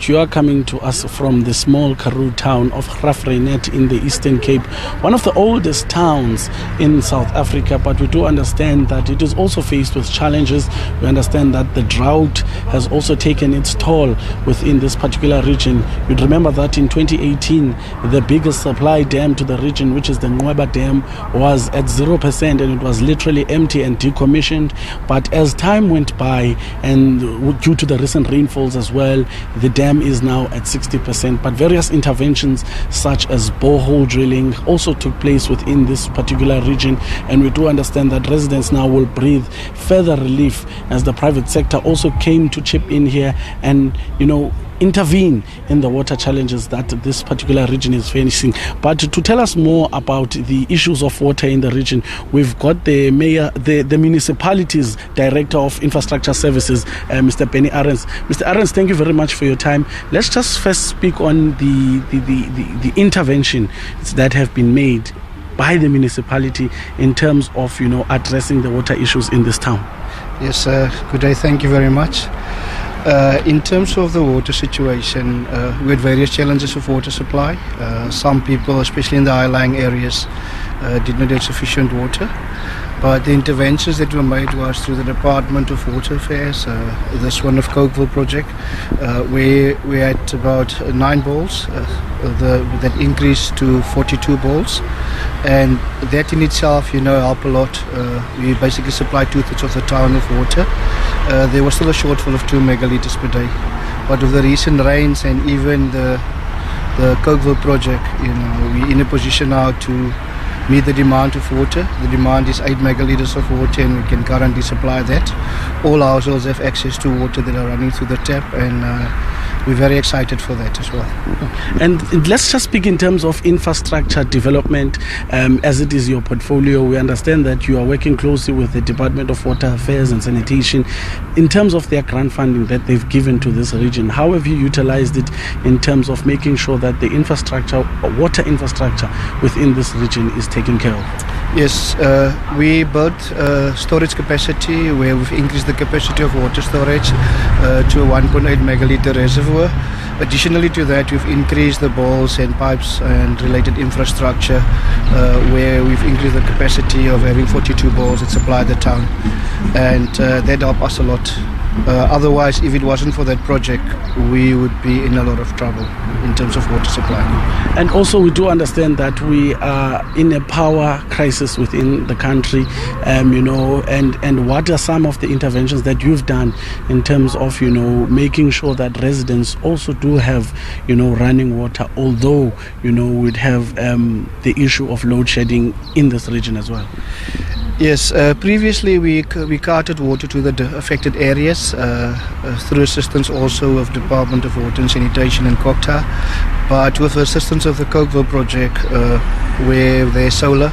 You are coming to us from the small Karoo town of Graaff-Reinet in the Eastern Cape, one of the oldest towns in South Africa, but we do understand that it is also faced with challenges. We understand that the drought has also taken its toll within this particular region. You'd remember that in 2018, the biggest supply dam to the region, which is the Ngweba Dam, was at 0% and it was literally empty and decommissioned. But as time went by, and due to the recent rainfalls as well, the dam is now at 60%, but various interventions such as borehole drilling also took place within this particular region, and we do understand that residents now will breathe further relief as the private sector also came to chip in here and intervene in the water challenges that this particular region is facing. But to tell us more about the issues of water in the region, we've got the mayor, the municipality's director of infrastructure services, Mr. Benny Arends. Mr. Arends, thank you very much for your time. Let's just first speak on the intervention that have been made by the municipality in terms of addressing the water issues in this town. Yes, good day. Thank you very much. In terms of the water situation, we had various challenges of water supply. Some people, especially in the high-lying areas, did not have sufficient water. But the interventions that were made was through the Department of Water Affairs, this one of Kroonvale project, where we had about 9 bowls, that increased to 42 bowls. And that in itself, helped a lot. We basically supplied 2/3 of the town with water. There was still a shortfall of 2 megalitres per day. But with the recent rains and even the Kroonvale project, we're in a position now to meet the demand of water. The demand is 8 megalitres of water, and we can currently supply that. All households have access to water that are running through the tap, and we're very excited for that as well. And let's just speak in terms of infrastructure development, as it is your portfolio. We understand that you are working closely with the Department of Water Affairs and Sanitation in terms of their grant funding that they've given to this region. How have you utilized it in terms of making sure that the infrastructure, water infrastructure within this region is taken care of? Yes, we built storage capacity where we've increased the capacity of water storage to a 1.8 megalitre reservoir. Additionally to that, we've increased the bowls and pipes and related infrastructure where we've increased the capacity of having 42 bowls that supply the town, and that helped us a lot. Otherwise, if it wasn't for that project, we would be in a lot of trouble in terms of water supply. And also we do understand that we are in a power crisis within the country, and what are some of the interventions that you've done in terms of, making sure that residents also do have, running water, although, we'd have the issue of load shedding in this region as well? Yes, previously we carted water to the affected areas through assistance also of Department of Water and Sanitation and Kokta, but with the assistance of the Kroonvale project, where there's solar,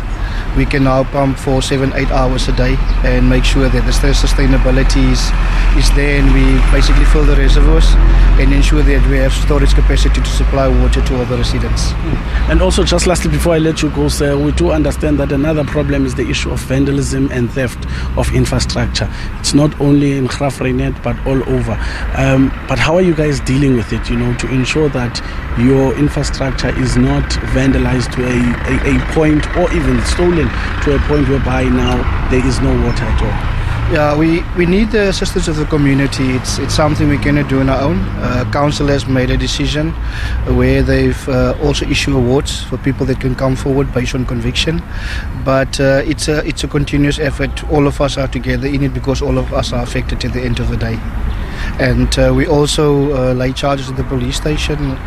we can now pump for 7-8 hours a day and make sure that the sustainability is there, and we basically fill the reservoirs and ensure that we have storage capacity to supply water to all the residents. And also, just lastly, before I let you go, sir, we do understand that another problem is the issue of vandalism and theft of infrastructure. It's not only in Graaff-Reinet but all over. But how are you guys dealing with it, to ensure that your infrastructure is not vandalized to a point, or even stolen to a point whereby now there is no water at all? Yeah, we need the assistance of the community. It's something we cannot do on our own. Council has made a decision where they've also issued awards for people that can come forward based on conviction. But it's a continuous effort. All of us are together in it because all of us are affected at the end of the day. And we also lay charges at the police station,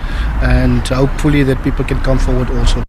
and hopefully that people can come forward also.